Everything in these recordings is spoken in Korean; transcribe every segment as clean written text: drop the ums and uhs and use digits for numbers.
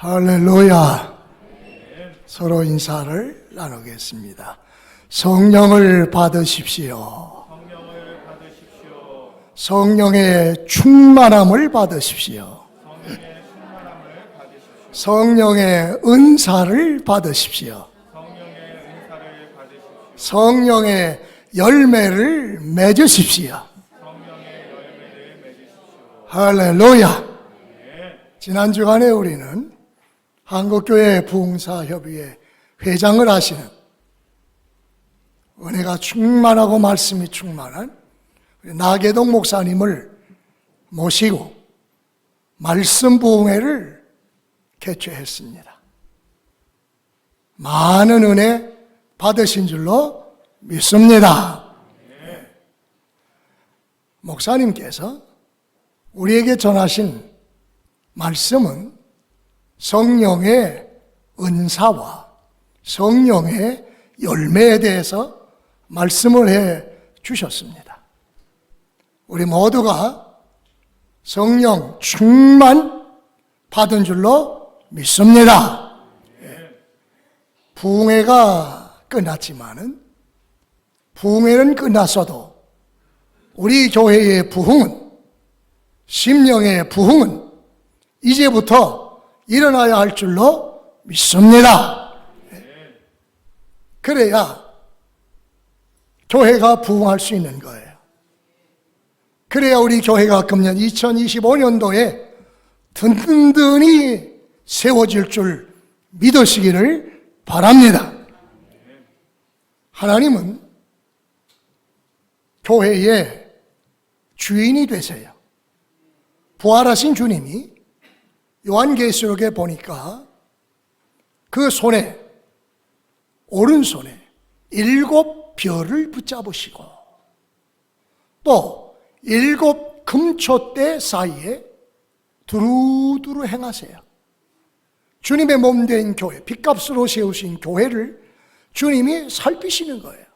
할렐루야. 서로 인사를 나누겠습니다. 성령을 받으십시오. 성령의 충만함을 받으십시오. 성령의 은사를 받으십시오. 성령의 열매를 맺으십시오. 할렐루야. 지난 주간에 우리는 한국교회 부흥사협의회 회장을 하시는 은혜가 충만하고 말씀이 충만한 나계동 목사님을 모시고 말씀 부흥회를 개최했습니다. 많은 은혜 받으신 줄로 믿습니다. 목사님께서 우리에게 전하신 말씀은 성령의 은사와 성령의 열매에 대해서 말씀을 해 주셨습니다. 우리 모두가 성령 충만 받은 줄로 믿습니다. 부흥회가 끝났지만은 부흥회는 끝났어도 우리 교회의 부흥은, 심령의 부흥은 이제부터 일어나야 할 줄로 믿습니다. 그래야 교회가 부흥할 수 있는 거예요. 그래야 우리 교회가 금년 2025년도에 든든히 세워질 줄 믿으시기를 바랍니다. 하나님은 교회의 주인이 되세요. 부활하신 주님이 요한계시록에 보니까 그 손에, 오른손에 7 별을 붙잡으시고 또 7 금초대 사이에 두루두루 행하세요. 주님의 몸된 교회, 핏값으로 세우신 교회를 주님이 살피시는 거예요.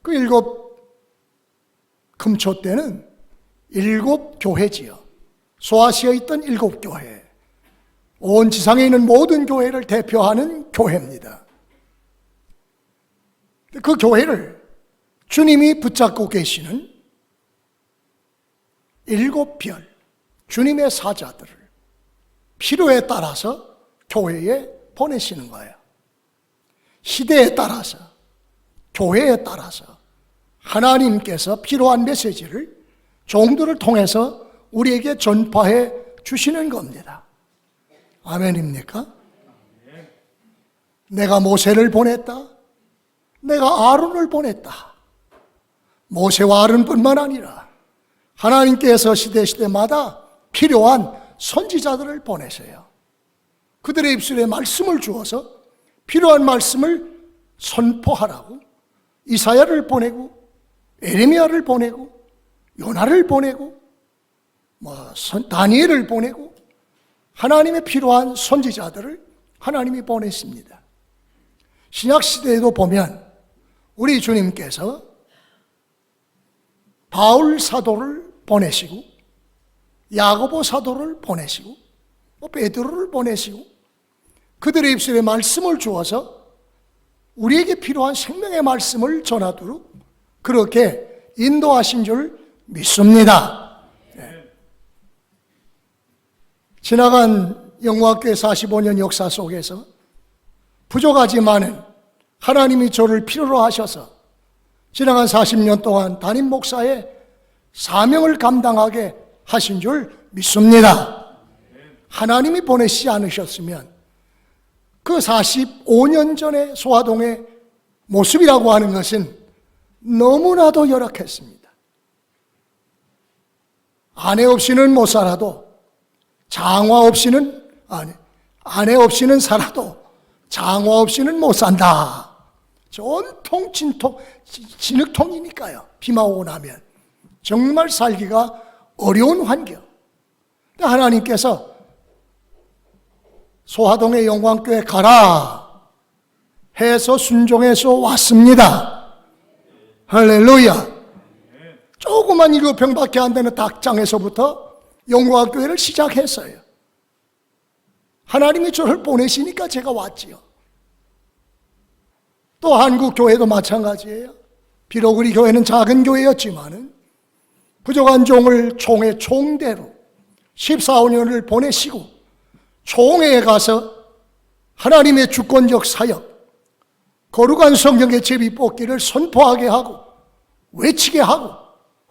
그 7 금초대는 7 교회지요. 소아시아에 있던 7 교회, 온 지상에 있는 모든 교회를 대표하는 교회입니다. 그 교회를 주님이 붙잡고 계시는 7 별, 주님의 사자들을 필요에 따라서 교회에 보내시는 거예요. 시대에 따라서, 교회에 따라서 하나님께서 필요한 메시지를 종들을 통해서 우리에게 전파해 주시는 겁니다. 아멘입니까? 내가 모세를 보냈다. 내가 아론을 보냈다. 모세와 아론뿐만 아니라 하나님께서 시대마다 필요한 선지자들을 보내세요. 그들의 입술에 말씀을 주어서 필요한 말씀을 선포하라고 이사야를 보내고 에레미야를 보내고 요나를 보내고 다니엘을 보내고 하나님의 필요한 선지자들을 하나님이 보냈습니다. 신약시대에도 보면 우리 주님께서 바울 사도를 보내시고 야고보 사도를 보내시고 베드로를 보내시고 그들의 입술에 말씀을 주어서 우리에게 필요한 생명의 말씀을 전하도록 그렇게 인도하신 줄 믿습니다. 지나간 영화교회 45년 역사 속에서 부족하지만은 하나님이 저를 필요로 하셔서 지나간 40년 동안 담임 목사의 사명을 감당하게 하신 줄 믿습니다. 하나님이 보내시지 않으셨으면 그 45년 전의 소화동의 모습이라고 하는 것은 너무나도 열악했습니다. 아내 없이는 못 살아도 아내 없이는 살아도 장화 없이는 못 산다. 온통 진흙통이니까요. 비만 오고 나면 정말 살기가 어려운 환경. 하나님께서 소화동의 영광교회 가라 해서 순종해서 왔습니다. 할렐루야. 조그만 7평밖에 안 되는 닭장에서부터 영광교회를 시작했어요. 하나님이 저를 보내시니까 제가 왔지요. 또 한국 교회도 마찬가지예요. 비록 우리 교회는 작은 교회였지만은 부족한 종을 총회 총대로 14~15년을 보내시고 총회에 가서 하나님의 주권적 사역, 거룩한 성경의 제비 뽑기를 선포하게 하고 외치게 하고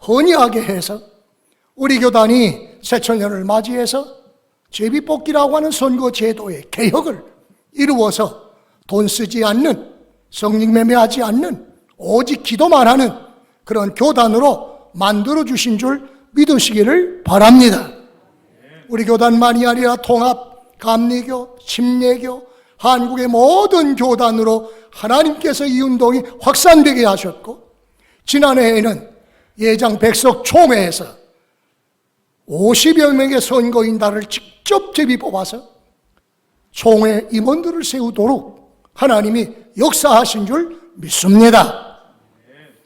헌의하게 해서 우리 교단이 새천년을 맞이해서 제비 뽑기라고 하는 선거 제도의 개혁을 이루어서 돈 쓰지 않는, 성령 매매하지 않는, 오직 기도만 하는 그런 교단으로 만들어 주신 줄 믿으시기를 바랍니다. 우리 교단만이 아니라 통합, 감리교, 침례교, 한국의 모든 교단으로 하나님께서 이 운동이 확산되게 하셨고, 지난해에는 예장 백석 총회에서 50여 명의 선거인단을 직접 제비 뽑아서 총회 임원들을 세우도록 하나님이 역사하신 줄 믿습니다.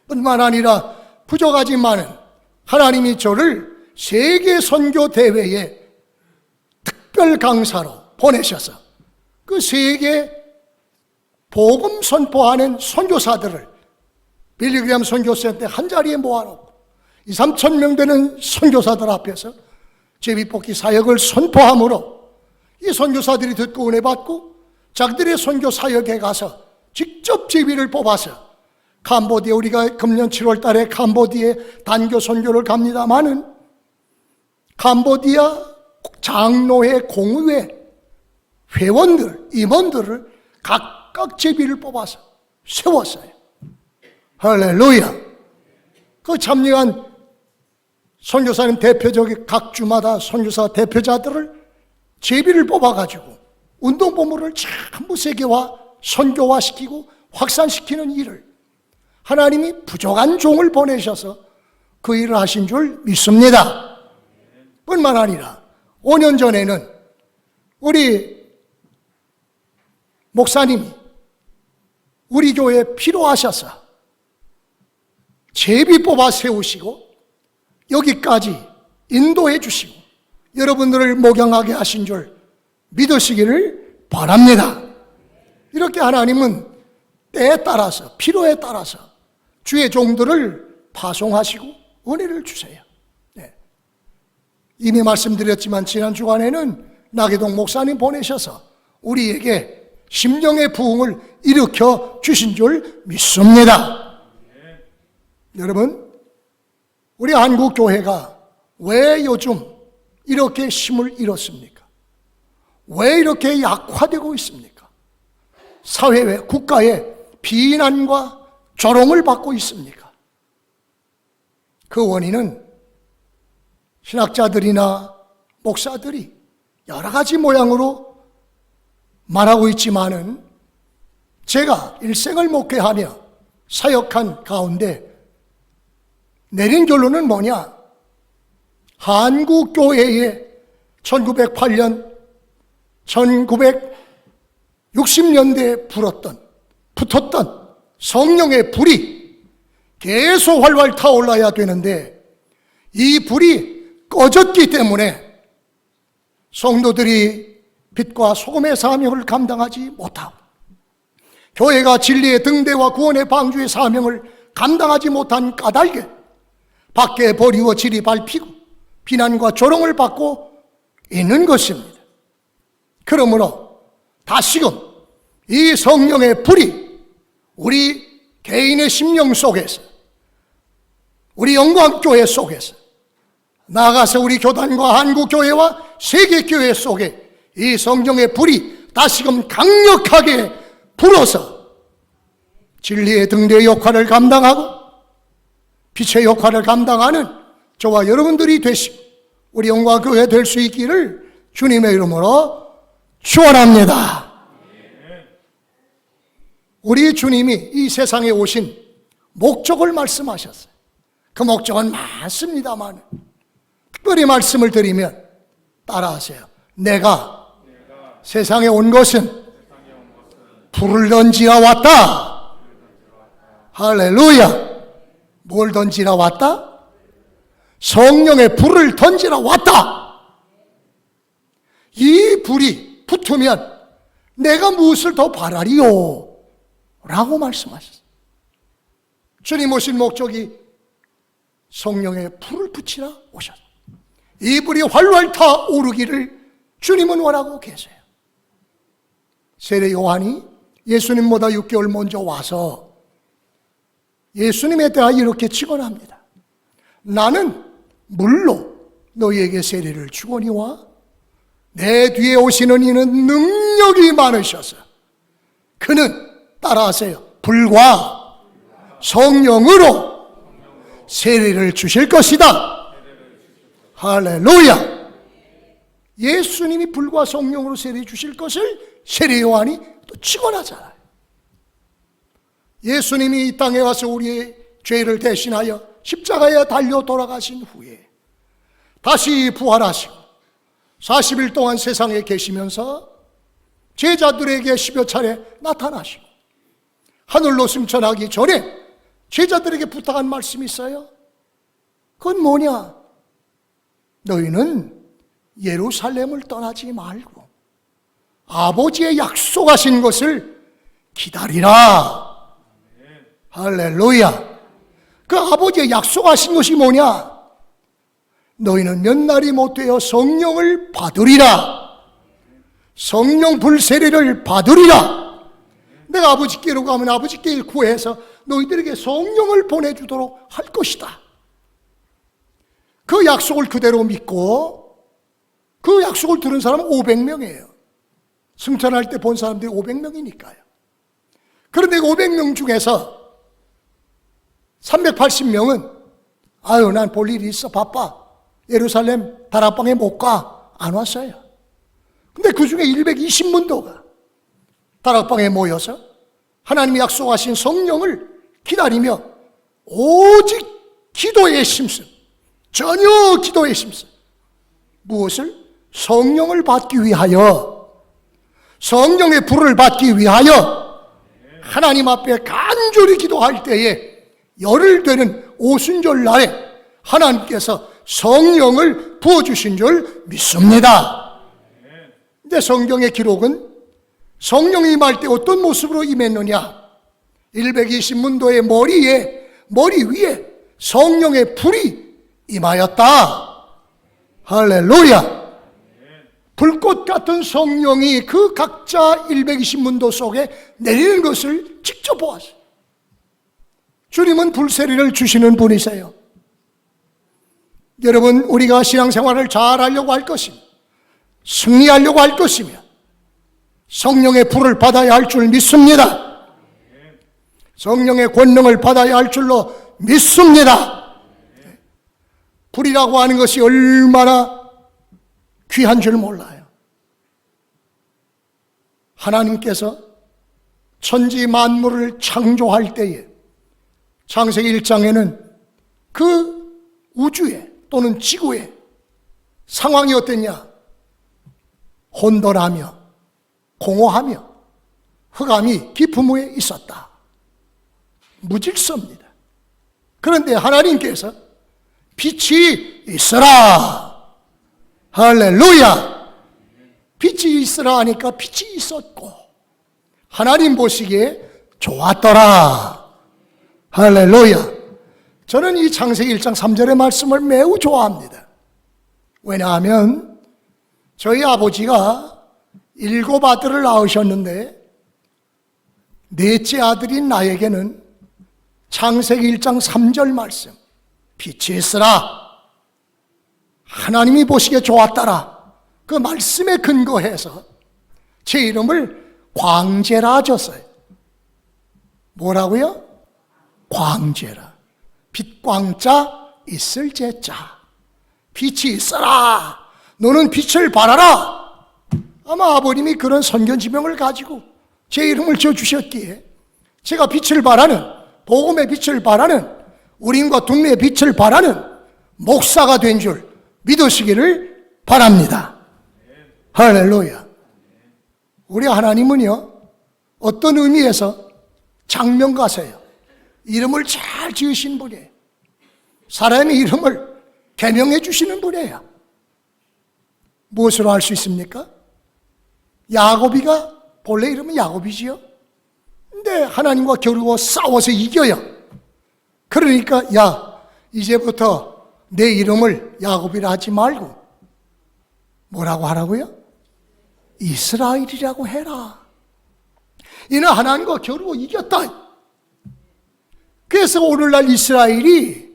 뿐만 아니라 부족하지만은 하나님이 저를 세계 선교 대회에 특별 강사로 보내셔서 그 세계 복음 선포하는 선교사들을 빌리그램 선교센터 한 자리에 모아놓고 2~3천 명 되는 선교사들 앞에서 제비뽑기 사역을 선포함으로 이 선교사들이 듣고 은혜 받고 자기들의 선교 사역에 가서 직접 제비를 뽑아서 캄보디아, 우리가 금년 7월 달에 캄보디아에 단교 선교를 갑니다마는 캄보디아 장로회 공의회 회원들, 임원들을 각각 제비를 뽑아서 세웠어요. 할렐루야. 그 참여한 선교사님 대표적인 각 주마다 선교사 대표자들을 제비를 뽑아가지고 운동본부를 전부 세계화, 선교화시키고 확산시키는 일을 하나님이 부족한 종을 보내셔서 그 일을 하신 줄 믿습니다. 뿐만 아니라 5년 전에는 우리 목사님이 우리 교회에 필요하셔서 제비 뽑아 세우시고 여기까지 인도해 주시고 여러분들을 목양하게 하신 줄 믿으시기를 바랍니다. 이렇게 하나님은 때에 따라서, 필요에 따라서 주의 종들을 파송하시고 은혜를 주세요. 네. 이미 말씀드렸지만 지난 주간에는 나계동 목사님 보내셔서 우리에게 심령의 부흥을 일으켜 주신 줄 믿습니다. 여러분, 우리 한국 교회가 왜 요즘 이렇게 힘을 잃었습니까? 왜 이렇게 약화되고 있습니까? 사회에, 국가에 비난과 조롱을 받고 있습니까? 그 원인은 신학자들이나 목사들이 여러 가지 모양으로 말하고 있지만은 제가 일생을 목회하며 사역한 가운데 내린 결론은 뭐냐? 한국교회에 1908년, 1960년대에 붙었던 성령의 불이 계속 활활 타올라야 되는데 이 불이 꺼졌기 때문에 성도들이 빛과 소금의 사명을 감당하지 못하고 교회가 진리의 등대와 구원의 방주의 사명을 감당하지 못한 까닭에 밖에 버리워 질이 밟히고 비난과 조롱을 받고 있는 것입니다. 그러므로 다시금 이 성령의 불이 우리 개인의 심령 속에서, 우리 영광교회 속에서, 나아가서 우리 교단과 한국교회와 세계교회 속에 이 성령의 불이 다시금 강력하게 불어서 진리의 등대 역할을 감당하고 빛의 역할을 감당하는 저와 여러분들이 되시고 우리 영광교회 될 수 있기를 주님의 이름으로 축원합니다. 우리 주님이 이 세상에 오신 목적을 말씀하셨어요. 그 목적은 많습니다만 특별히 말씀을 드리면 따라하세요. 내가 세상에 온 것은 불을 던지러 왔다. 할렐루야. 뭘 던지러 왔다? 성령의 불을 던지러 왔다. 이 불이 붙으면 내가 무엇을 더 바라리요? 라고 말씀하셨어요. 주님 오신 목적이 성령의 불을 붙이러 오셨어요. 이 불이 활활 타오르기를 주님은 원하고 계세요. 세례 요한이 예수님보다 6개월 먼저 와서 예수님에 대하여 이렇게 직언합니다. 나는 물로 너희에게 세례를 주거니와 내 뒤에 오시는 이는 능력이 많으셔서 그는 따라하세요. 불과 성령으로 세례를 주실 것이다. 할렐루야. 예수님이 불과 성령으로 세례 주실 것을 세례 요한이 또 직언하잖아요. 예수님이 이 땅에 와서 우리의 죄를 대신하여 십자가에 달려 돌아가신 후에 다시 부활하시고 40일 동안 세상에 계시면서 제자들에게 10여 차례 나타나시고 하늘로 승천하기 전에 제자들에게 부탁한 말씀이 있어요. 그건 뭐냐? 너희는 예루살렘을 떠나지 말고 아버지의 약속하신 것을 기다리라. 할렐루야. 그 아버지의 약속하신 것이 뭐냐? 너희는 몇 날이 못 되어 성령을 받으리라. 성령 불세례를 받으리라. 내가 아버지께로 가면 아버지께 구해서 너희들에게 성령을 보내주도록 할 것이다. 그 약속을 그대로 믿고 그 약속을 들은 사람은 500명이에요. 승천할 때 본 사람들이 500명이니까요. 그런데 500명 중에서 380명은 아유 난 볼 일이 있어 바빠 예루살렘 다락방에 못 가 안 왔어요. 근데 그 중에 120문도가 다락방에 모여서 하나님이 약속하신 성령을 기다리며 오직 기도에 심슨, 전혀 기도에 심슨. 무엇을? 성령을 받기 위하여, 성령의 불을 받기 위하여 하나님 앞에 간절히 기도할 때에 열흘 되는 오순절 날에 하나님께서 성령을 부어주신 줄 믿습니다. 근데 성경의 기록은 성령이 임할 때 어떤 모습으로 임했느냐? 120문도의 머리 위에 성령의 불이 임하였다. 할렐루야. 불꽃 같은 성령이 그 각자 120문도 속에 내리는 것을 직접 보았어요. 주님은 불세례를 주시는 분이세요. 여러분, 우리가 신앙생활을 잘하려고 할 것이며 승리하려고 할 것이며 성령의 불을 받아야 할 줄 믿습니다. 성령의 권능을 받아야 할 줄로 믿습니다. 불이라고 하는 것이 얼마나 귀한 줄 몰라요. 하나님께서 천지 만물을 창조할 때에 창세기 1장에는 그 우주에 또는 지구에 상황이 어땠냐? 혼돈하며 공허하며 흑암이 깊은 후에 있었다. 무질서입니다. 그런데 하나님께서 빛이 있어라. 할렐루야. 빛이 있으라 하니까 빛이 있었고 하나님 보시기에 좋았더라. 할렐루야. 저는 이 창세기 1장 3절의 말씀을 매우 좋아합니다. 왜냐하면 저희 아버지가 7 아들을 낳으셨는데 넷째 아들인 나에게는 창세기 1장 3절 말씀 빛이 있으라 하나님이 보시기에 좋았더라 그 말씀에 근거해서 제 이름을 광재라 줬어요. 뭐라고요? 광재라. 빛광자 있을 제자. 빛이 있어라. 너는 빛을 발하라. 아마 아버님이 그런 선견지명을 가지고 제 이름을 지어주셨기에 제가 빛을 발하는, 복음의 빛을 발하는, 우림과 동네의 빛을 발하는 목사가 된 줄 믿으시기를 바랍니다. 할렐루야. 우리 하나님은요, 어떤 의미에서 장명가세요. 이름을 잘 지으신 분이에요. 사람의 이름을 개명해 주시는 분이에요. 무엇으로 알 수 있습니까? 야곱이가 본래 이름은 야곱이지요. 근데 하나님과 겨루고 싸워서 이겨요. 그러니까 야, 이제부터 내 이름을 야곱이라 하지 말고 뭐라고 하라고요? 이스라엘이라고 해라. 이는 하나님과 겨루고 이겼다. 그래서 오늘날 이스라엘이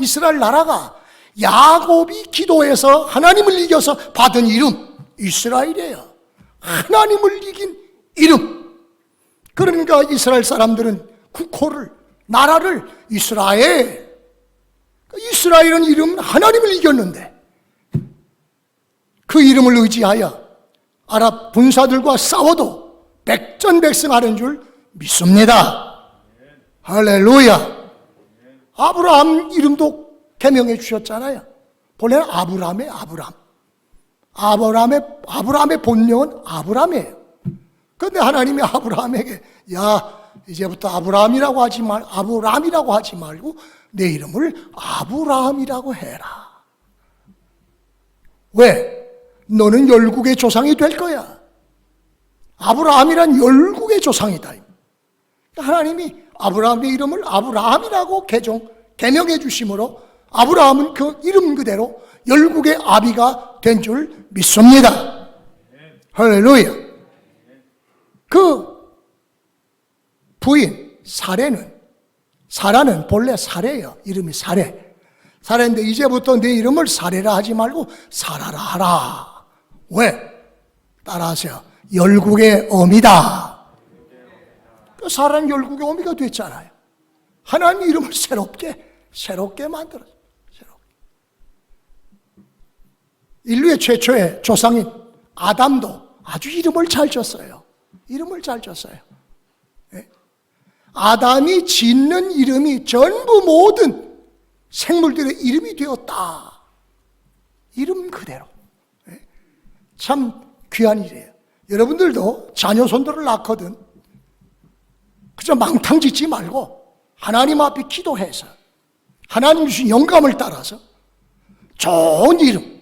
이스라엘 나라가 야곱이 기도해서 하나님을 이겨서 받은 이름 이스라엘이에요. 하나님을 이긴 이름. 그러니까 이스라엘 사람들은 국호를, 나라를 이스라엘은 이름은 하나님을 이겼는데 그 이름을 의지하여 아랍 군사들과 싸워도 백전백승하는 줄 믿습니다. 할렐루야. 아브라함 이름도 개명해 주셨잖아요. 본래는 아브람의 아브람. 아브람의 본명은 아브람이에요. 그런데 하나님이 아브라함에게 야, 이제부터 아브람이라고 하지 말고 내 이름을 아브라함이라고 해라. 왜? 너는 열국의 조상이 될 거야. 아브라함이란 열국의 조상이다. 하나님이 아브라함의 이름을 아브라함이라고 개명해 주심으로 아브라함은 그 이름 그대로 열국의 아비가 된 줄 믿습니다. 할렐루야. 그 부인 사라는 본래 사례예요. 이름이 사례인데 이제부터 내 이름을 사례라 하지 말고 사라라 하라. 왜? 따라하세요. 열국의 어미다. 사라는 열국의 어미가 됐잖아요. 하나님 이름을 새롭게 만들었어요. 인류의 최초의 조상인 아담도 아주 이름을 잘 줬어요. 네? 아담이 짓는 이름이 전부 모든 생물들의 이름이 되었다. 이름 그대로. 네? 참 귀한 일이에요. 여러분들도 자녀 손들을 낳거든 그저 망탕 짓지 말고 하나님 앞에 기도해서 하나님 주신 영감을 따라서 좋은 이름,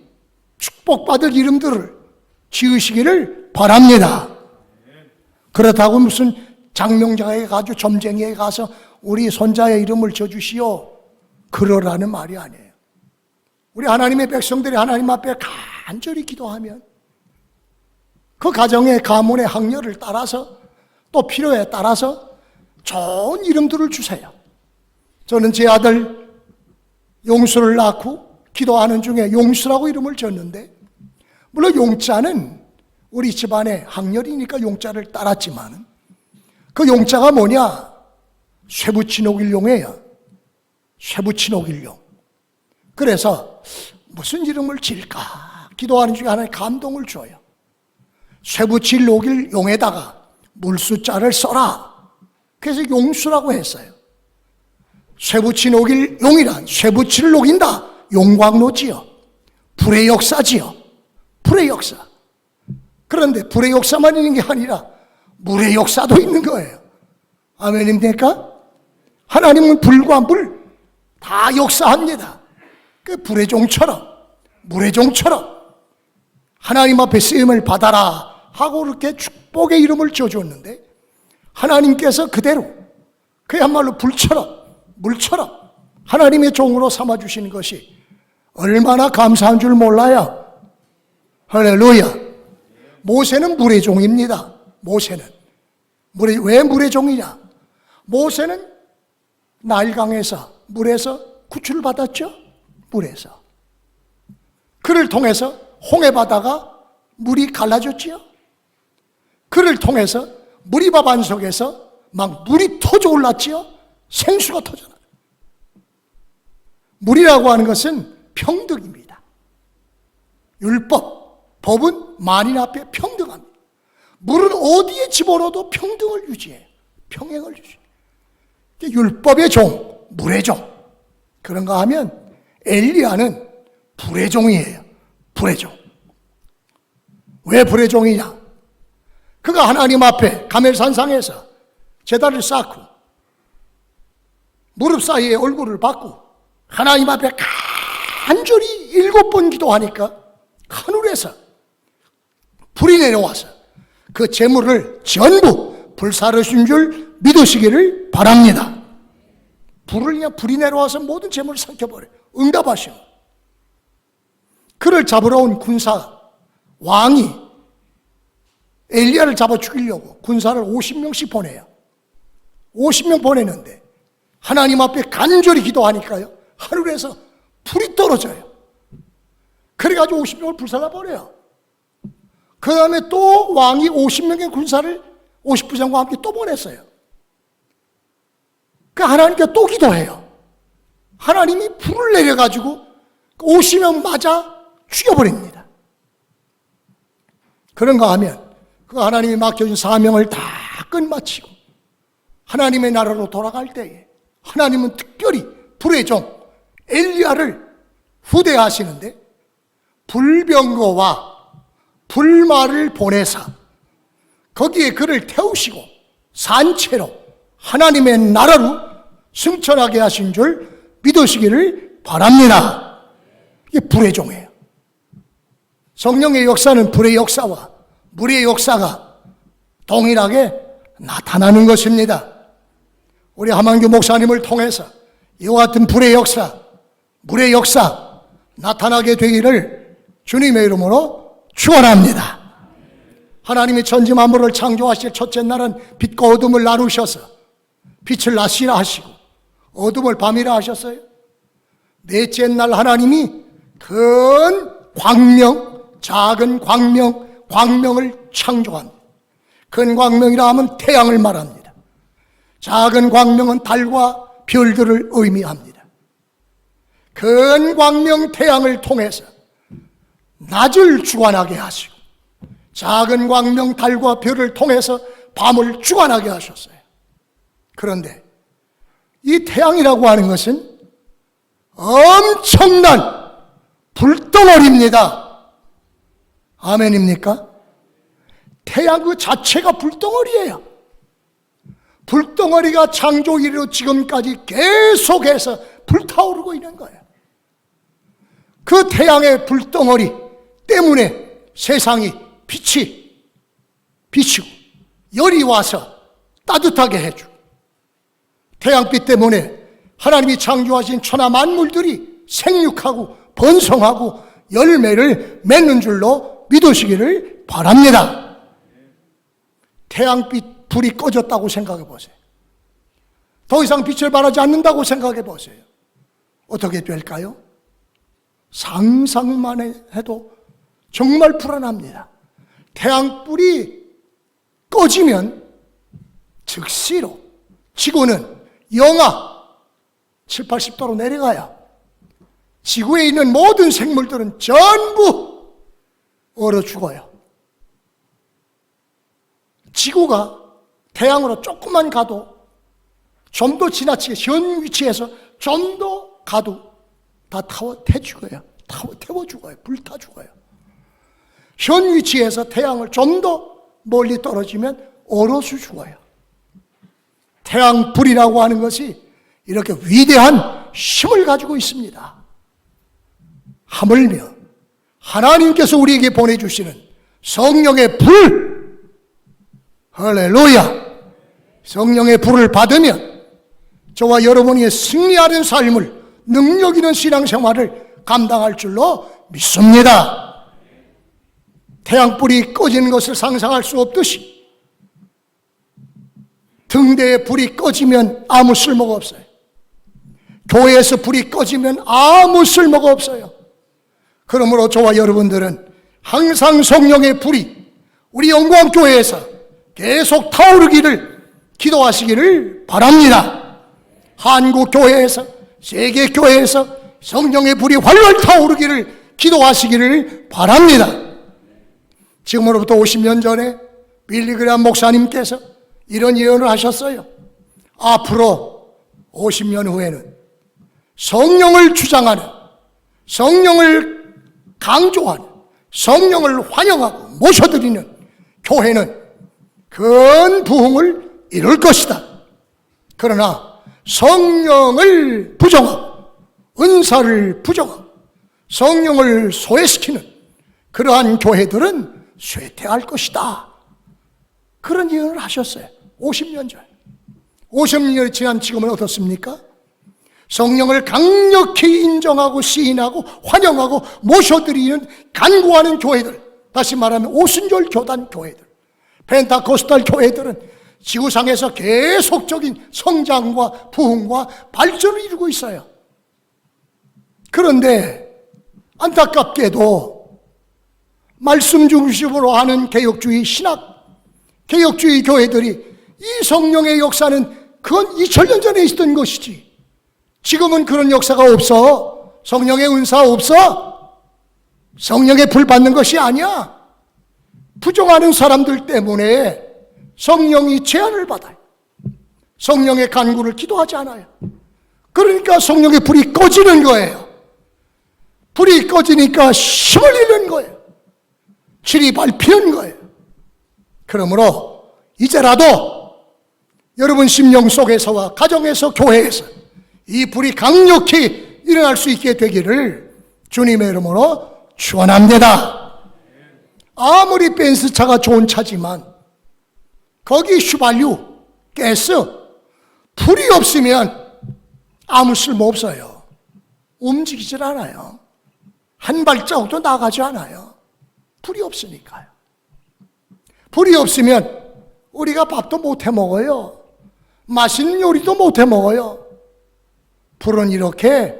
축복받을 이름들을 지으시기를 바랍니다. 그렇다고 무슨 장명자에 가서 점쟁이에 가서 우리 손자의 이름을 져주시오 그러라는 말이 아니에요. 우리 하나님의 백성들이 하나님 앞에 간절히 기도하면 그 가정의 가문의 학렬을 따라서 또 필요에 따라서 좋은 이름들을 주세요. 저는 제 아들 용수를 낳고 기도하는 중에 용수라고 이름을 졌는데 물론 용자는 우리 집안의 학렬이니까 용자를 따랐지만 그 용자가 뭐냐? 쇠붙이녹일용이에요. 쇠붙이녹일용. 그래서 무슨 이름을 지을까 기도하는 중에 하나님 감동을 줘요. 쇠붙이녹일용에다가 물수자를 써라. 그래서 용수라고 했어요. 쇠붙이녹일용이란 쇠붙이를 녹인다. 용광로지요. 불의 역사지요. 불의 역사. 그런데 불의 역사만 있는 게 아니라 물의 역사도 있는 거예요. 아멘입니까? 하나님은 불과 물 다 역사합니다. 그 불의 종처럼 물의 종처럼 하나님 앞에 쓰임을 받아라 하고 그렇게 축복의 이름을 지어줬는데 하나님께서 그대로 그야말로 불처럼 물처럼 하나님의 종으로 삼아주시는 것이 얼마나 감사한 줄 몰라요. 할렐루야. 모세는 물의 종입니다. 왜 물의 종이냐? 모세는 나일강에서 물에서 구출을 받았죠. 물에서 그를 통해서 홍해바다가 물이 갈라졌지요. 그를 통해서 무리밥 안속에서 막 물이 터져 올랐지요. 생수가 터져나요. 물이라고 하는 것은 평등입니다. 법은 만인 앞에 평등합니다. 물은 어디에 집어넣어도 평등을 유지해요. 평행을 유지해요. 율법의 종, 물의 종. 그런가 하면 엘리야는 불의 종이에요. 불의 종. 왜 불의 종이냐? 그가 하나님 앞에 가멜산상에서 제단을 쌓고 무릎 사이에 얼굴을 받고 하나님 앞에 간절히 7번 기도하니까 하늘에서 불이 내려와서 그 재물을 전부 불사르신 줄 믿으시기를 바랍니다. 불이 내려와서 모든 재물을 삼켜버려요. 응답하시오. 그를 잡으러 온 군사 왕이 엘리야를 잡아 죽이려고 군사를 50명씩 보내요. 50명 보내는데 하나님 앞에 간절히 기도하니까요, 하늘에서 불이 떨어져요. 그래가지고 50명을 불살라버려요. 그 다음에 또 왕이 50명의 군사를 50부장과 함께 또 보냈어요. 그 하나님께 또 기도해요. 하나님이 불을 내려가지고 50명 맞아 죽여버립니다. 그런가 하면 그 하나님이 맡겨준 사명을 다 끝마치고 하나님의 나라로 돌아갈 때에 하나님은 특별히 불의 종 엘리야를 후대하시는데 불병거와 불말을 보내사 거기에 그를 태우시고 산채로 하나님의 나라로 승천하게 하신 줄 믿으시기를 바랍니다. 이게 불의 종이에요. 성령의 역사는 불의 역사와 물의 역사가 동일하게 나타나는 것입니다. 우리 함한교 목사님을 통해서 이와 같은 불의 역사, 물의 역사 나타나게 되기를 주님의 이름으로 축원합니다. 하나님이 천지 만물을 창조하실 첫째 날은 빛과 어둠을 나누셔서 빛을 낮이라 하시고 어둠을 밤이라 하셨어요. 넷째 날 하나님이 큰 광명, 작은 광명을 창조합니다. 큰 광명이라 하면 태양을 말합니다. 작은 광명은 달과 별들을 의미합니다. 큰 광명 태양을 통해서 낮을 주관하게 하시고 작은 광명 달과 별을 통해서 밤을 주관하게 하셨어요. 그런데 이 태양이라고 하는 것은 엄청난 불덩어리입니다. 아멘입니까? 태양 그 자체가 불덩어리예요. 불덩어리가 창조 이래로 지금까지 계속해서 불타오르고 있는 거예요. 그 태양의 불덩어리 때문에 세상이 빛이 비치고 열이 와서 따뜻하게 해주고 태양빛 때문에 하나님이 창조하신 천하 만물들이 생육하고 번성하고 열매를 맺는 줄로 믿으시기를 바랍니다. 태양빛 불이 꺼졌다고 생각해 보세요. 더 이상 빛을 발하지 않는다고 생각해 보세요. 어떻게 될까요? 상상만 해도 정말 불안합니다. 태양불이 꺼지면 즉시로 지구는 영하 7, 80도로 내려가요. 지구에 있는 모든 생물들은 전부 얼어 죽어요. 지구가 태양으로 조금만 가도 좀 더 지나치게 현 위치에서 좀 더 가도 다 태워 죽어요. 불타 죽어요. 현 위치에서 태양을 좀 더 멀리 떨어지면 얼어서 죽어요. 태양불이라고 하는 것이 이렇게 위대한 힘을 가지고 있습니다. 하물며 하나님께서 우리에게 보내주시는 성령의 불, 할렐루야! 성령의 불을 받으면 저와 여러분이 승리하는 삶을, 능력 있는 신앙생활을 감당할 줄로 믿습니다. 태양불이 꺼지는 것을 상상할 수 없듯이 등대에 불이 꺼지면 아무 쓸모가 없어요. 교회에서 불이 꺼지면 아무 쓸모가 없어요. 그러므로 저와 여러분들은 항상 성령의 불이 우리 영광교회에서 계속 타오르기를 기도하시기를 바랍니다. 한국교회에서, 세계교회에서 성령의 불이 활활 타오르기를 기도하시기를 바랍니다. 지금으로부터 50년 전에 빌리그레암 목사님께서 이런 예언을 하셨어요. 앞으로 50년 후에는 성령을 주장하는, 성령을 강조하는, 성령을 환영하고 모셔드리는 교회는 큰 부흥을 이룰 것이다. 그러나 성령을 부정하고 은사를 부정하고 성령을 소외시키는 그러한 교회들은 쇠퇴할 것이다. 그런 예언을 하셨어요. 50년 전. 50년이 지난 지금은 어떻습니까? 성령을 강력히 인정하고 시인하고 환영하고 모셔드리는 간구하는 교회들, 다시 말하면 오순절 교단 교회들, 펜타코스탈 교회들은 지구상에서 계속적인 성장과 부흥과 발전을 이루고 있어요. 그런데 안타깝게도 말씀 중심으로 하는 개혁주의 신학, 개혁주의 교회들이 이 성령의 역사는 그건 2000년 전에 있었던 것이지, 지금은 그런 역사가 없어. 성령의 은사 없어. 성령의 불 받는 것이 아니야. 부정하는 사람들 때문에 성령이 제한을 받아요. 성령의 간구를 기도하지 않아요. 그러니까 성령의 불이 꺼지는 거예요. 불이 꺼지니까 힘을 잃는 거예요. 질이 밟히는 거예요. 그러므로 이제라도 여러분 심령 속에서와 가정에서 교회에서 이 불이 강력히 일어날 수 있게 되기를 주님의 이름으로 축원합니다. 아무리 벤츠차가 좋은 차지만 거기 휘발유, 가스, 불이 없으면 아무 쓸모 없어요. 움직이질 않아요. 한 발자국도 나가지 않아요. 불이 없으니까요. 불이 없으면 우리가 밥도 못 해 먹어요. 맛있는 요리도 못 해 먹어요. 불은 이렇게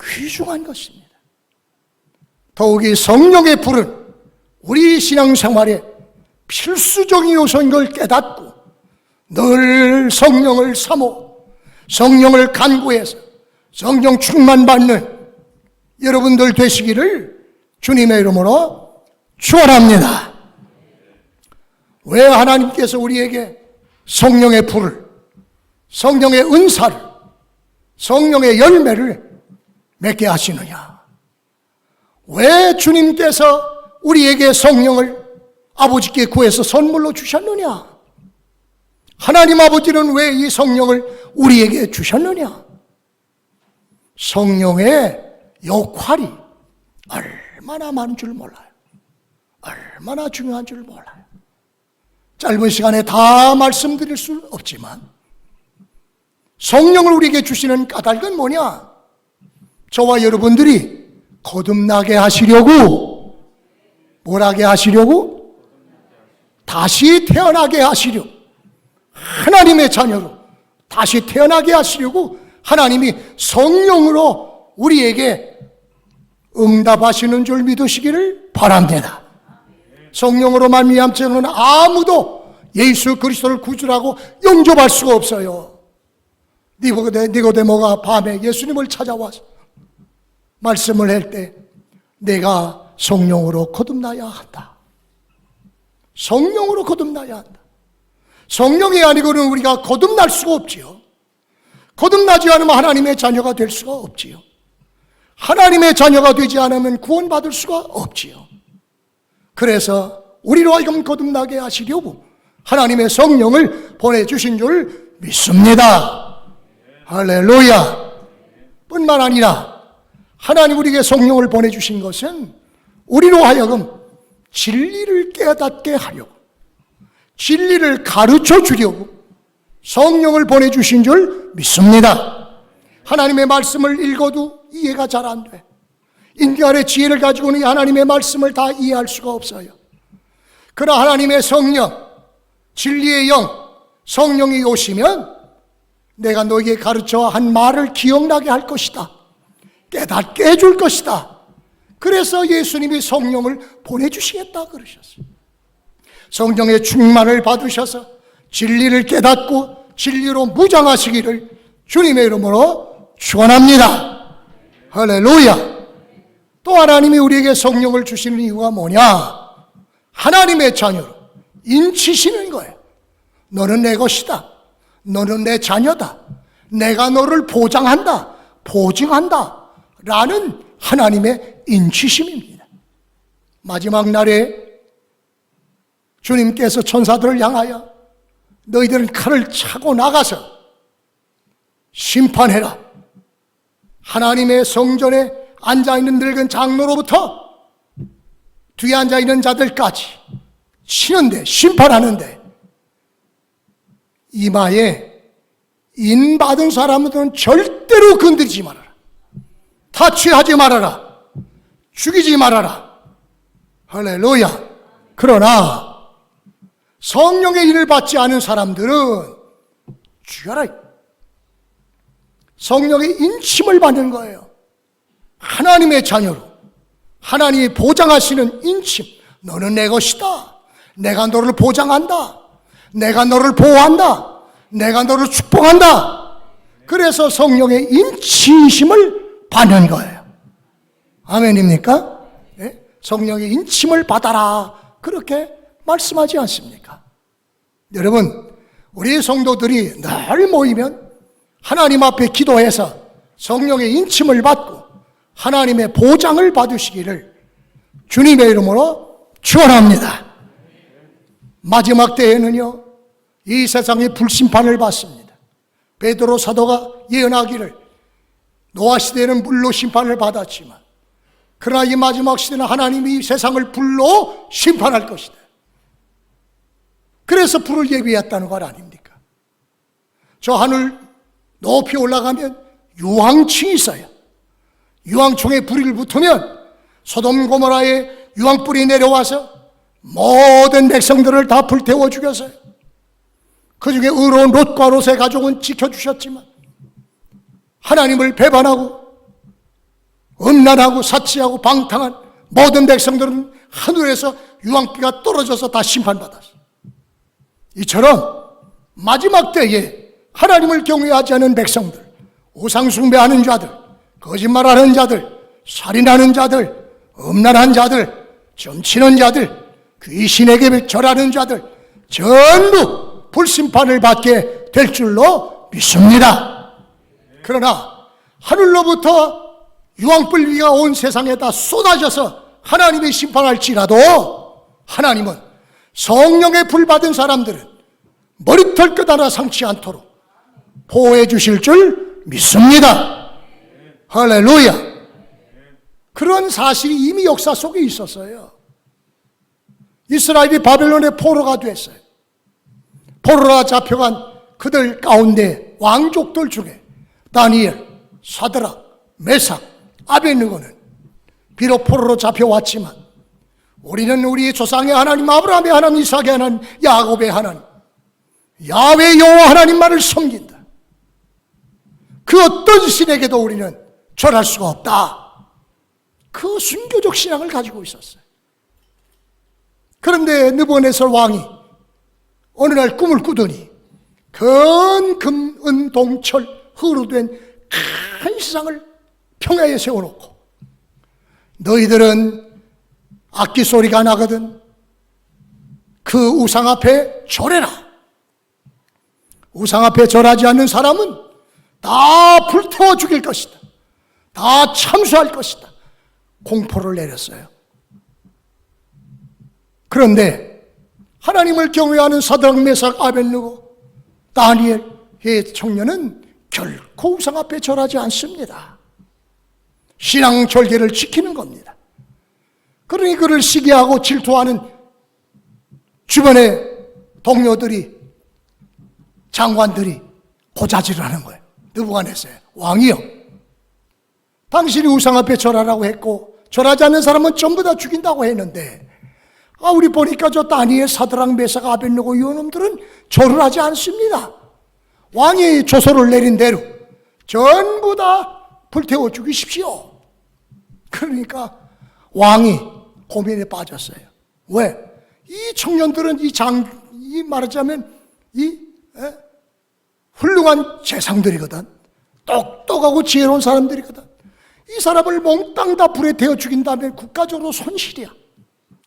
귀중한 것입니다. 더욱이 성령의 불은 우리 신앙생활에 필수적인 요소인 걸 깨닫고 늘 성령을 사모, 성령을 간구해서 성령 충만받는 여러분들 되시기를 주님의 이름으로 축원합니다. 왜 하나님께서 우리에게 성령의 불을, 성령의 은사를, 성령의 열매를 맺게 하시느냐? 왜 주님께서 우리에게 성령을 아버지께 구해서 선물로 주셨느냐? 하나님 아버지는 왜 이 성령을 우리에게 주셨느냐? 성령의 역할이 얼마나 많은 줄 몰라요. 얼마나 중요한 줄 몰라요. 짧은 시간에 다 말씀드릴 수 없지만 성령을 우리에게 주시는 까닭은 뭐냐? 저와 여러분들이 거듭나게 하시려고, 뭐라게 하시려고? 다시 태어나게 하시려고, 하나님의 자녀로 다시 태어나게 하시려고 하나님이 성령으로 우리에게 응답하시는 줄 믿으시기를 바랍니다. 성령으로 말미암아 저는 아무도 예수 그리스도를 구주라고 영접할 수가 없어요. 니고데모가 밤에 예수님을 찾아와서 말씀을 할 때 내가 성령으로 거듭나야 한다. 성령으로 거듭나야 한다. 성령이 아니고는 우리가 거듭날 수가 없지요. 거듭나지 않으면 하나님의 자녀가 될 수가 없지요. 하나님의 자녀가 되지 않으면 구원받을 수가 없지요. 그래서 우리로 하여금 거듭나게 하시려고 하나님의 성령을 보내주신 줄 믿습니다. 할렐루야. 뿐만 아니라 하나님 우리에게 성령을 보내주신 것은 우리로 하여금 진리를 깨닫게 하려고, 진리를 가르쳐 주려고 성령을 보내주신 줄 믿습니다. 하나님의 말씀을 읽어도 이해가 잘 안 돼. 인간의 지혜를 가지고는 하나님의 말씀을 다 이해할 수가 없어요. 그러나 하나님의 성령, 진리의 영, 성령이 오시면 내가 너에게 가르쳐 한 말을 기억나게 할 것이다. 깨닫게 해줄 것이다. 그래서 예수님이 성령을 보내주시겠다 그러셨어요. 성령의 충만을 받으셔서 진리를 깨닫고 진리로 무장하시기를 주님의 이름으로 축원합니다. 할렐루야. 또 하나님이 우리에게 성령을 주시는 이유가 뭐냐? 하나님의 자녀로 인치시는 거예요. 너는 내 것이다. 너는 내 자녀다. 내가 너를 보장한다. 보증한다. 라는 하나님의 인치심입니다. 마지막 날에 주님께서 천사들을 향하여 너희들은 칼을 차고 나가서 심판해라. 하나님의 성전에 앉아있는 늙은 장로로부터 뒤에 앉아있는 자들까지 치는데, 심판하는데 이마에 인 받은 사람들은 절대로 건드리지 말아라. 타취하지 말아라. 죽이지 말아라. 할렐루야. 그러나 성령의 인을 받지 않은 사람들은 죽여라. 성령의 인침을 받는 거예요. 하나님의 자녀로 하나님이 보장하시는 인침. 너는 내 것이다. 내가 너를 보장한다. 내가 너를 보호한다. 내가 너를 축복한다. 그래서 성령의 인치심을 받는 거예요. 아멘입니까? 네? 성령의 인침을 받아라. 그렇게 말씀하지 않습니까? 여러분, 우리 성도들이 늘 모이면 하나님 앞에 기도해서 성령의 인침을 받고 하나님의 보장을 받으시기를 주님의 이름으로 축원합니다. 마지막 때에는요, 이 세상이 불심판을 받습니다. 베드로 사도가 예언하기를 노아 시대에는 물로 심판을 받았지만 그러나 이 마지막 시대는 하나님이 이 세상을 불로 심판할 것이다. 그래서 불을 예비했다는 것 아닙니까? 저 하늘 높이 올라가면 유황층이 있어요. 유황층에 불이 붙으면 소돔 고모라에 유황불이 내려와서 모든 백성들을 다 불태워 죽였어요. 그 중에 의로운 롯과 롯의 가족은 지켜주셨지만 하나님을 배반하고 음란하고 사치하고 방탕한 모든 백성들은 하늘에서 유황비가 떨어져서 다 심판받았어요. 이처럼 마지막 때에 하나님을 경외하지 않은 백성들, 우상숭배하는 자들, 거짓말하는 자들, 살인하는 자들, 음란한 자들, 점치는 자들, 귀신에게 절하는 자들 전부 불심판을 받게 될 줄로 믿습니다. 그러나 하늘로부터 유황불비가 온 세상에다 쏟아져서 하나님이 심판할지라도 하나님은 성령의 불 받은 사람들은 머리털 끝 하나 상치 않도록 보호해 주실 줄 믿습니다. 할렐루야. 그런 사실이 이미 역사 속에 있었어요. 이스라엘이 바벨론의 포로가 됐어요. 포로가 잡혀간 그들 가운데 왕족들 중에 다니엘, 사드락, 메삭, 아벳느고는 비록 포로로 잡혀왔지만 우리는 우리 조상의 하나님, 아브라함의 하나님, 이삭의 하나님, 야곱의 하나님, 야훼 여호와 하나님만을 섬긴다. 그 어떤 신에게도 우리는 절할 수가 없다. 그 순교적 신앙을 가지고 있었어요. 그런데 느부갓네살 왕이 어느 날 꿈을 꾸더니 큰 금, 은, 동, 철, 흙으로 된 큰 시상을 평야에 세워놓고 너희들은 악기 소리가 나거든 그 우상 앞에 절해라. 우상 앞에 절하지 않는 사람은 다 불태워 죽일 것이다. 다 참수할 것이다. 공포를 내렸어요. 그런데 하나님을 경외하는 사드락, 메삭, 아벳느고, 다니엘의 청년은 결코 우상 앞에 절하지 않습니다. 신앙 절개를 지키는 겁니다. 그러니 그를 시기하고 질투하는 주변의 동료들이, 장관들이 고자질을 하는 거예요. 느부갓네살 왕이요, 당신이 우상 앞에 절하라고 했고 절하지 않는 사람은 전부 다 죽인다고 했는데 우리 보니까 저 다니엘, 사드락, 메삭, 아벳느고 이 놈들은 절을 하지 않습니다. 왕이 조서를 내린 대로 전부 다 불태워 죽이십시오. 그러니까 왕이 고민에 빠졌어요. 왜? 이 청년들은 이 말하자면 훌륭한 재상들이거든. 똑똑하고 지혜로운 사람들이거든. 이 사람을 몽땅 다 불에 태워 죽인다면 국가적으로 손실이야.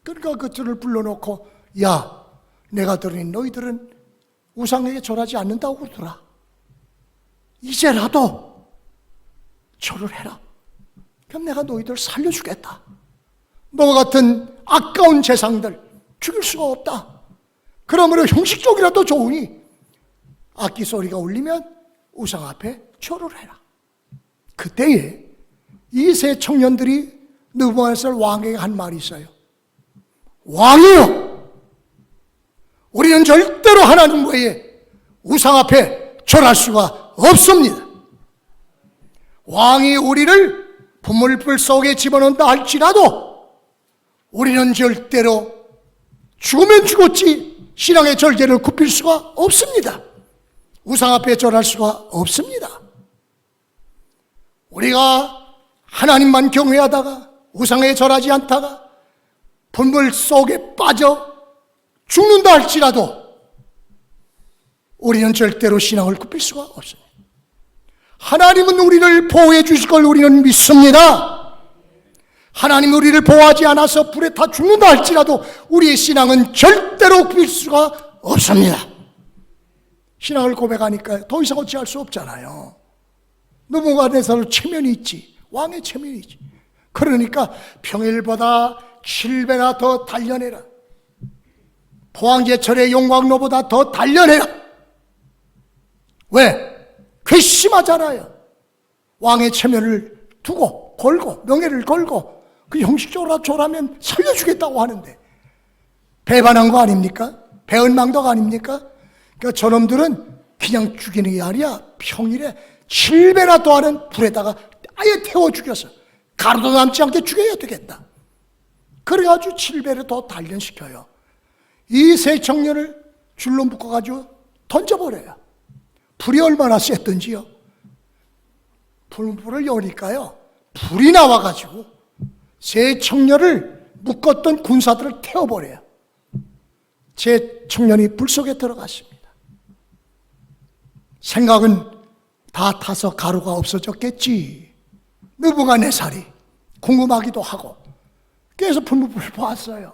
그러니까 그들을 불러놓고 야, 내가 들으니 너희들은 우상에게 절하지 않는다고 그러더라. 이제라도 절을 해라. 그럼 내가 너희들 살려주겠다. 너 같은 아까운 재상들 죽일 수가 없다. 그러므로 형식적이라도 좋으니 악기 소리가 울리면 우상 앞에 절을 해라. 그때에 이 세 청년들이 느부갓네살 왕에게 한 말이 있어요. 왕이요. 우리는 절대로 하나님 외에 우상 앞에 절할 수가 없습니다. 왕이 우리를 부물불 속에 집어넣는다 할지라도 우리는 절대로 죽으면 죽었지 신앙의 절개를 굽힐 수가 없습니다. 우상 앞에 절할 수가 없습니다. 우리가 하나님만 경외하다가 우상에 절하지 않다가 분물 속에 빠져 죽는다 할지라도 우리는 절대로 신앙을 굽힐 수가 없습니다. 하나님은 우리를 보호해 주실 걸 우리는 믿습니다. 하나님이 우리를 보호하지 않아서 불에 타 죽는다 할지라도 우리의 신앙은 절대로 굽힐 수가 없습니다. 신앙을 고백하니까 더 이상 어찌할 수 없잖아요. 누군가 내서는 체면이 있지, 왕의 체면이 있지. 그러니까 평일보다 7배나 더 단련해라. 포항제철의 용광로보다 더 단련해라. 왜? 괘씸하잖아요. 왕의 체면을 두고 걸고 명예를 걸고 그 형식적으로 졸하면 살려주겠다고 하는데 배반한 거 아닙니까? 배은망덕 아닙니까? 그러니까 저놈들은 그냥 죽이는 게 아니라 평일에 7배나 더하는 불에다가 아예 태워 죽여서 가루도 남지 않게 죽여야 되겠다. 그래가지고 7배를 더 단련시켜요. 이 세 청년을 줄로 묶어가지고 던져버려요. 불이 얼마나 셌던지요. 불을 여니까요 불이 나와가지고 세 청년을 묶었던 군사들을 태워버려요. 제 청년이 불 속에 들어갔습니다. 생각은 다 타서 가루가 없어졌겠지. 느부갓네살이 궁금하기도 하고 그래서 불을 보았어요.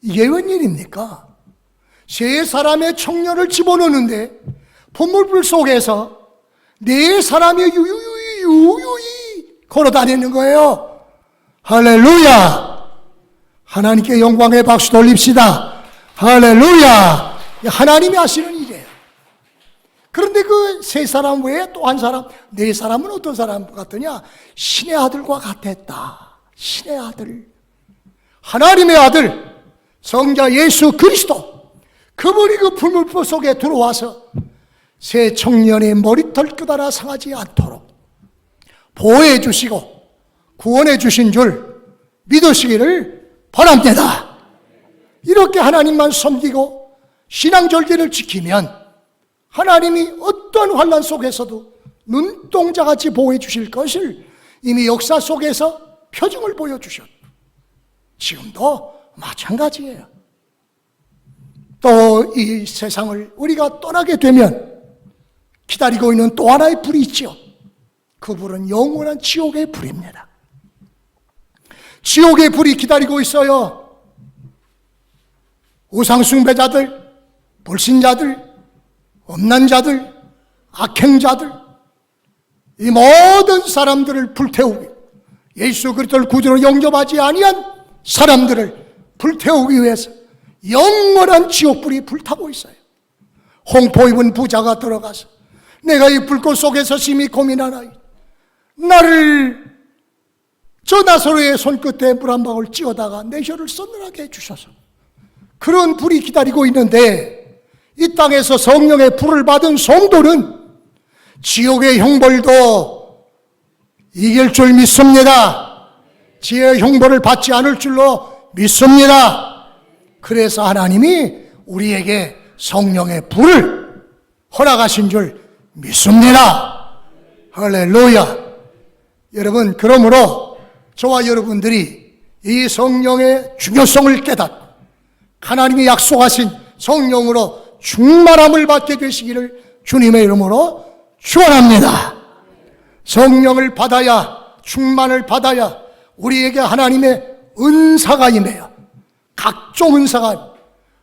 이게 웬일입니까? 세 사람의 청년을 집어넣는데 분물불 속에서 네 사람이 유유히 걸어다니는 거예요. 할렐루야! 하나님께 영광의 박수 돌립시다. 할렐루야! 하나님이 하시는 일이에요. 그런데 그 세 사람 외에 또 한 사람, 네 사람은 어떤 사람 같으냐? 신의 아들과 같았다. 신의 아들. 하나님의 아들, 성자 예수 그리스도. 그분이 그 불물불 속에 들어와서 새 청년의 머리털 끝하나 상하지 않도록 보호해 주시고 구원해 주신 줄 믿으시기를 바랍니다. 이렇게 하나님만 섬기고 신앙절개를 지키면 하나님이 어떤 환난 속에서도 눈동자같이 보호해 주실 것을 이미 역사 속에서 표징을 보여주셨고 지금도 마찬가지예요. 또 이 세상을 우리가 떠나게 되면 기다리고 있는 또 하나의 불이 있죠. 그 불은 영원한 지옥의 불입니다. 지옥의 불이 기다리고 있어요. 우상숭배자들, 불신자들, 음란자들, 악행자들, 이 모든 사람들을 불태우기, 예수 그리스도를 구주로 영접하지 아니한 사람들을 불태우기 위해서 영원한 지옥불이 불타고 있어요. 홍포 입은 부자가 들어가서 내가 이 불꽃 속에서 심히 고민하나이 나를 저 나사로의 손끝에 물 한 방울 찌어다가 내 혀를 서늘하게 해주셔서 그런 불이 기다리고 있는데 이 땅에서 성령의 불을 받은 성도는 지옥의 형벌도 이길 줄 믿습니다. 지혜의 형벌을 받지 않을 줄로 믿습니다. 그래서 하나님이 우리에게 성령의 불을 허락하신 줄 믿습니다. 할렐루야. 여러분, 그러므로 저와 여러분들이 이 성령의 중요성을 깨닫고 하나님이 약속하신 성령으로 충만함을 받게 되시기를 주님의 이름으로 축원합니다. 성령을 받아야, 충만을 받아야 우리에게 하나님의 은사가 임해요. 각종 은사가,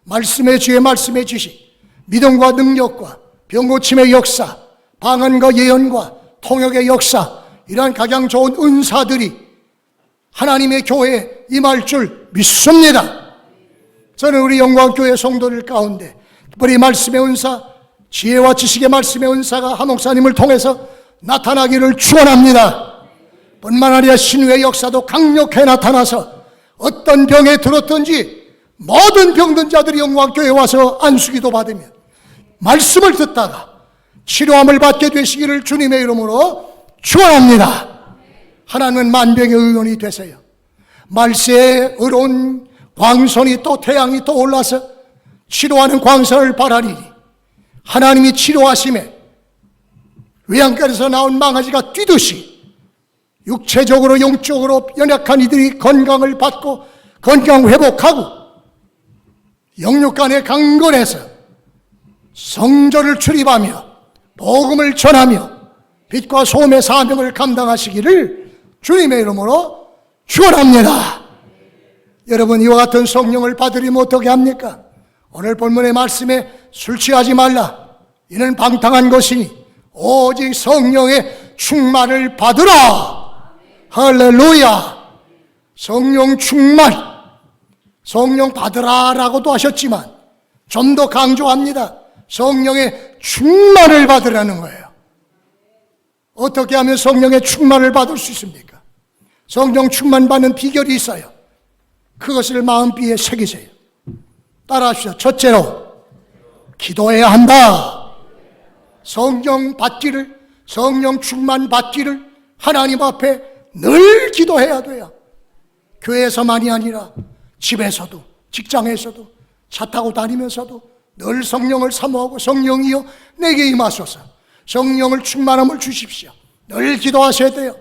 말씀의 지혜, 말씀의 지식, 믿음과 능력과 병고침의 역사, 방언과 예언과 통역의 역사, 이러한 가장 좋은 은사들이 하나님의 교회에 임할 줄 믿습니다. 저는 우리 영광교회 성도들 가운데 특별히 말씀의 은사, 지혜와 지식의 말씀의 은사가 한 목사님을 통해서 나타나기를 축원합니다. 뿐만 아니라 신유의 역사도 강력하게 나타나서 어떤 병에 들었든지 모든 병든 자들이 영광교회에 와서 안수기도 받으며 말씀을 듣다가 치료함을 받게 되시기를 주님의 이름으로 축원합니다. 하나님은 만병의 의원이 되세요. 말세에 의로운 광선이 또 태양이 또 올라서 치료하는 광선을 바라리니 하나님이 치료하심에 외양간에서 나온 망아지가 뛰듯이 육체적으로 영적으로 연약한 이들이 건강을 받고 건강 회복하고 영육간에 강건해서 성전을 출입하며 복음을 전하며 빛과 소금의 사명을 감당하시기를 주님의 이름으로 축원합니다. 여러분, 이와 같은 성령을 받으려면 어떻게 합니까? 오늘 본문의 말씀에 술 취하지 말라, 이는 방탕한 것이니 오직 성령의 충만을 받으라. 할렐루야. 성령 충만, 성령 받으라라고도 하셨지만 좀 더 강조합니다. 성령의 충만을 받으라는 거예요. 어떻게 하면 성령의 충만을 받을 수 있습니까? 성령 충만 받는 비결이 있어요. 그것을 마음비에 새기세요. 따라하시죠. 첫째로 기도해야 한다. 성령 받기를, 성령 충만 받기를 하나님 앞에 늘 기도해야 돼요. 교회에서만이 아니라 집에서도, 직장에서도, 차 타고 다니면서도 늘 성령을 사모하고 성령이여 내게 임하소서, 성령을 충만함을 주십시오. 늘 기도하셔야 돼요.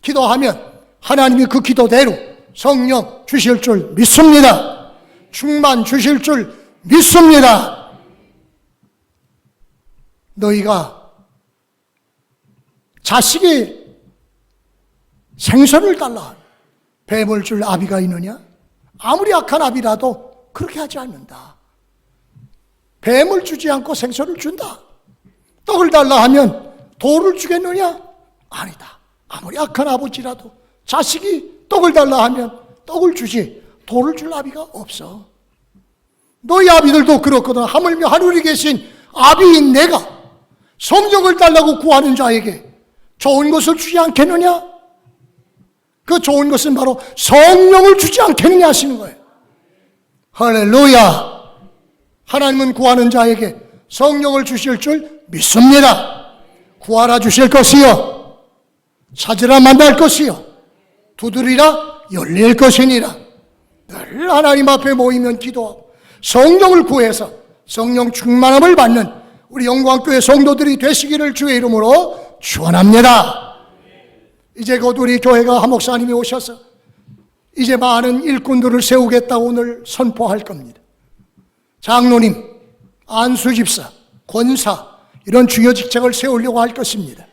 기도하면 하나님이 그 기도대로 성령 주실 줄 믿습니다. 충만 주실 줄 믿습니다. 너희가 자식이 생선을 달라 뱀을 줄 아비가 있느냐? 아무리 악한 아비라도 그렇게 하지 않는다. 뱀을 주지 않고 생선을 준다. 떡을 달라 하면 돌을 주겠느냐? 아니다. 아무리 악한 아버지라도 자식이 떡을 달라 하면 떡을 주지 돌을 줄 아비가 없어. 너희 아비들도 그렇거든. 하물며 하늘에 계신 아비인 내가 성령을 달라고 구하는 자에게 좋은 것을 주지 않겠느냐? 그 좋은 것은 바로 성령을 주지 않겠느냐 하시는 거예요. 할렐루야. 하나님은 구하는 자에게 성령을 주실 줄 믿습니다. 구하라 주실 것이요, 찾으라 만날 것이요, 두드리라 열릴 것이니라. 늘 하나님 앞에 모이면 기도하고 성령을 구해서 성령 충만함을 받는 우리 영광교회 성도들이 되시기를 주의 이름으로 축원합니다. 이제 곧 우리 교회가 한 목사님이 오셔서 이제 많은 일꾼들을 세우겠다고 오늘 선포할 겁니다. 장로님, 안수집사, 권사 이런 주요 직책을 세우려고 할 것입니다.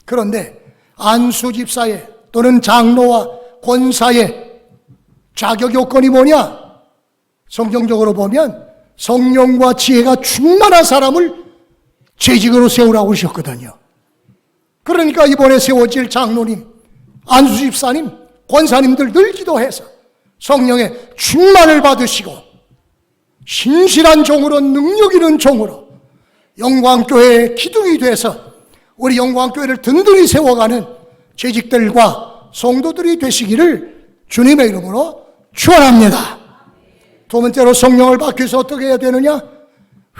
그런데 안수집사의 또는 장로와 권사의 자격 요건이 뭐냐? 성경적으로 보면 성령과 지혜가 충만한 사람을 재직으로 세우라고 하셨거든요. 그러니까 이번에 세워질 장로님, 안수집사님, 권사님들 늘 기도해서 성령의 충만을 받으시고 신실한 종으로, 능력 있는 종으로 영광교회의 기둥이 돼서 우리 영광교회를 든든히 세워가는 재직들과 성도들이 되시기를 주님의 이름으로 축원합니다. 두 번째로 성령을 받기 위해서 어떻게 해야 되느냐?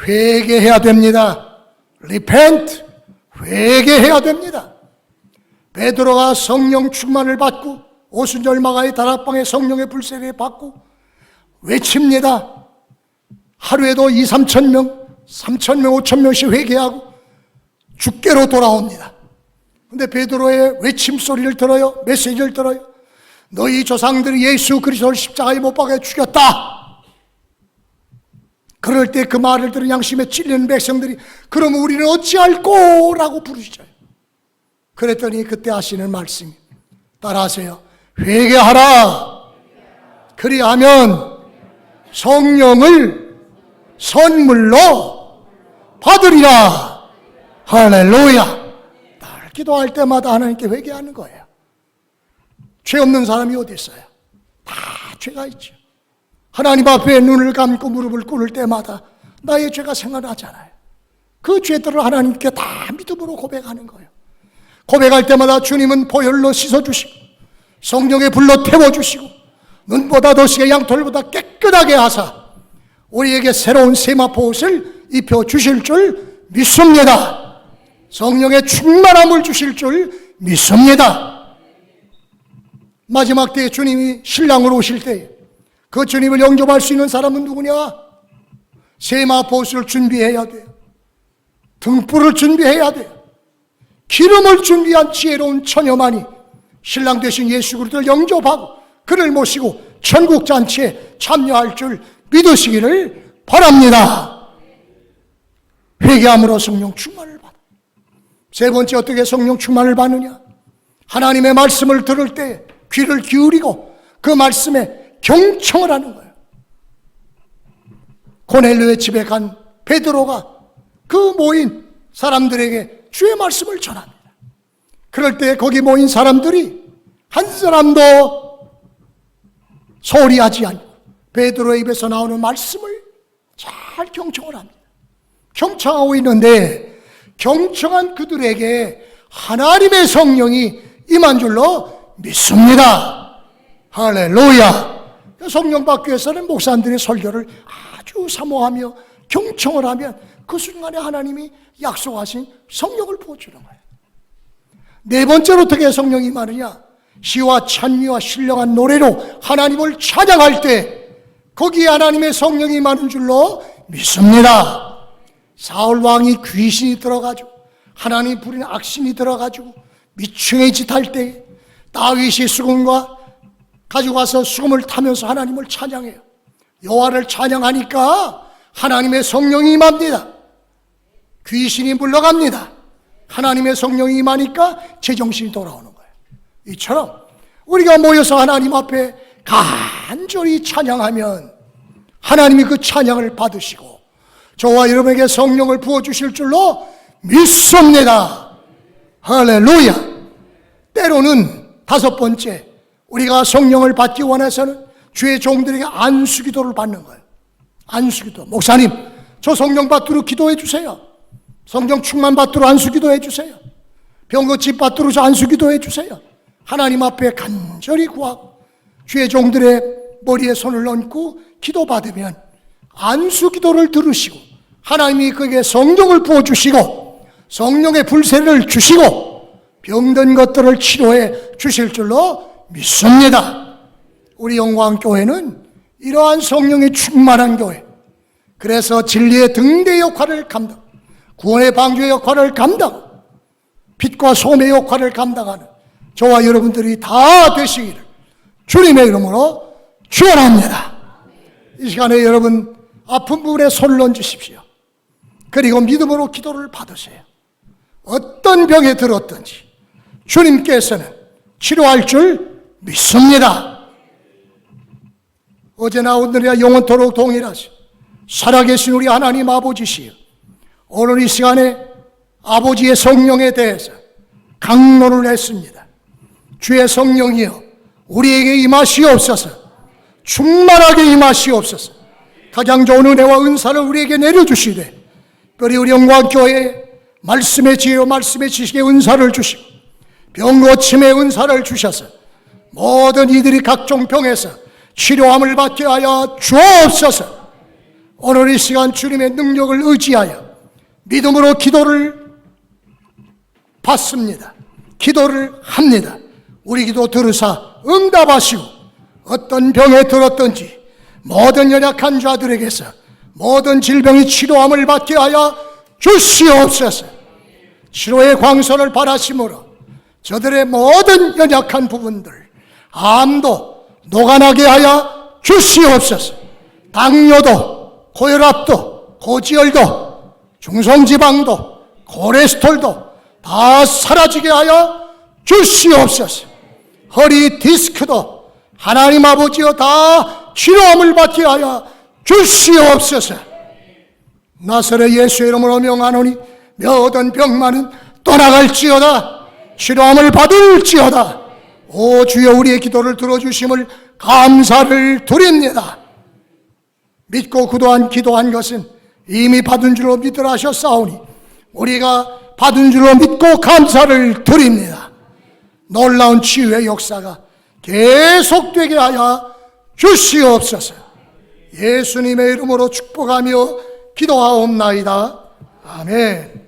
회개해야 됩니다. Repent, 회개해야 됩니다. 베드로가 성령 충만을 받고 오순절 마가의 다락방에 성령의 불세례 받고 외칩니다. 하루에도 2, 3천 명, 3천 명, 5천 명씩 회개하고 주께로 돌아옵니다. 근데 베드로의 외침 소리를 들어요. 메시지를 들어요. 너희 조상들이 예수 그리스도를 십자가에 못 박아 죽였다. 그럴 때 그 말을 들은 양심에 찔리는 백성들이 그럼 우리는 어찌할꼬? 라고 부르시죠. 그랬더니 그때 하시는 말씀이, 따라하세요. 회개하라. 그리하면 성령을 선물로 받으리라. 할렐루야. 날 기도할 때마다 하나님께 회개하는 거예요. 죄 없는 사람이 어디 있어요? 다 죄가 있죠. 하나님 앞에 눈을 감고 무릎을 꿇을 때마다 나의 죄가 생각나잖아요. 그 죄들을 하나님께 다 믿음으로 고백하는 거예요. 고백할 때마다 주님은 보혈로 씻어주시고 성령의 불로 태워주시고 눈보다 더 시게 양털보다 깨끗하게 하사 우리에게 새로운 세마포 옷을 입혀주실 줄 믿습니다. 성령의 충만함을 주실 줄 믿습니다. 마지막 때에 주님이 신랑으로 오실 때 그 주님을 영접할 수 있는 사람은 누구냐? 세마포 옷을 준비해야 돼요. 등불을 준비해야 돼요. 기름을 준비한 지혜로운 처녀만이 신랑 되신 예수 그리스도를 영접하고 그를 모시고 천국 잔치에 참여할 줄 믿으시기를 바랍니다. 회개함으로 성령 충만을 받아. 세 번째, 어떻게 성령 충만을 받느냐? 하나님의 말씀을 들을 때 귀를 기울이고 그 말씀에 경청을 하는 거예요. 고넬료의 집에 간 베드로가 그 모인 사람들에게 주의 말씀을 전합니다. 그럴 때 거기 모인 사람들이 한 사람도 소홀히 하지 않고 베드로의 입에서 나오는 말씀을 잘 경청을 합니다. 경청하고 있는데 경청한 그들에게 하나님의 성령이 임한 줄로 믿습니다. 할렐루야. 성령 받기 위해서는 목사님들의 설교를 아주 사모하며 경청을 하면 그 순간에 하나님이 약속하신 성령을 부어주는 거예요. 네 번째로 어떻게 성령이 임하느냐? 시와 찬미와 신령한 노래로 하나님을 찬양할 때 거기에 하나님의 성령이 임하는 줄로 믿습니다. 사울 왕이 귀신이 들어가지고 하나님 부린 악신이 들어가지고 미충의 짓 할 때 다윗이 수금과 가지고 와서 수금을 타면서 하나님을 찬양해요. 여호와를 찬양하니까 하나님의 성령이 임합니다. 귀신이 물러갑니다. 하나님의 성령이 임하니까 제정신이 돌아오는 거예요. 이처럼 우리가 모여서 하나님 앞에 간절히 찬양하면 하나님이 그 찬양을 받으시고 저와 여러분에게 성령을 부어주실 줄로 믿습니다. 할렐루야. 때로는 다섯 번째, 우리가 성령을 받기 원해서는 주의 종들에게 안수기도를 받는 거예요. 안수기도. 목사님, 저 성령 받도록 기도해 주세요. 성령 충만 받도록 안수기도 해주세요. 병고집 받도록 안수기도 해주세요. 하나님 앞에 간절히 구하고 주의 종들의 머리에 손을 얹고 기도받으면 안수기도를 들으시고 하나님이 그에게 성령을 부어주시고 성령의 불세를 주시고 병든 것들을 치료해 주실 줄로 믿습니다. 우리 영광교회는 이러한 성령의 충만한 교회, 그래서 진리의 등대 역할을 감당, 구원의 방주의 역할을 감당, 빛과 소금의 역할을 감당하는 저와 여러분들이 다 되시기를 주님의 이름으로 축원합니다. 이 시간에 여러분 아픈 부분에 손을 얹으십시오. 그리고 믿음으로 기도를 받으세요. 어떤 병에 들었든지 주님께서는 치료할 줄 믿습니다. 어제나 오늘이나 영원토록 동일하시 살아계신 우리 하나님 아버지시여, 오늘 이 시간에 아버지의 성령에 대해서 강론을 했습니다. 주의 성령이여 우리에게 임하시옵소서, 충만하게 임하시옵소서, 가장 좋은 은혜와 은사를 우리에게 내려주시되 특별히 우리 영광교회에 말씀의 지혜와 말씀의 지식의 은사를 주시고 병고침의 은사를 주셔서 모든 이들이 각종 병에서 치료함을 받게 하여 주옵소서. 오늘 이 시간 주님의 능력을 의지하여 믿음으로 기도를 받습니다. 기도를 합니다. 우리 기도 들으사 응답하시고 어떤 병에 들었든지 모든 연약한 자들에게서 모든 질병이 치료함을 받게 하여 주시옵소서. 치료의 광선을 바라심으로 저들의 모든 연약한 부분들, 암도 녹아나게 하여 주시옵소서. 당뇨도, 고혈압도, 고지혈도, 중성지방도, 콜레스테롤도 다 사라지게 하여 주시옵소서. 허리 디스크도 하나님 아버지여 다 치료함을 받게 하여 주시옵소서. 나사렛 예수의 이름으로 명하노니 모든 병만은 떠나갈지어다. 치료함을 받을지어다. 오 주여, 우리의 기도를 들어주심을 감사를 드립니다. 믿고 기도한 것은 이미 받은 줄로 믿으라 하셨사오니 우리가 받은 줄로 믿고 감사를 드립니다. 놀라운 치유의 역사가 계속되게 하여 주시옵소서. 예수님의 이름으로 축복하며 기도하옵나이다. 아멘.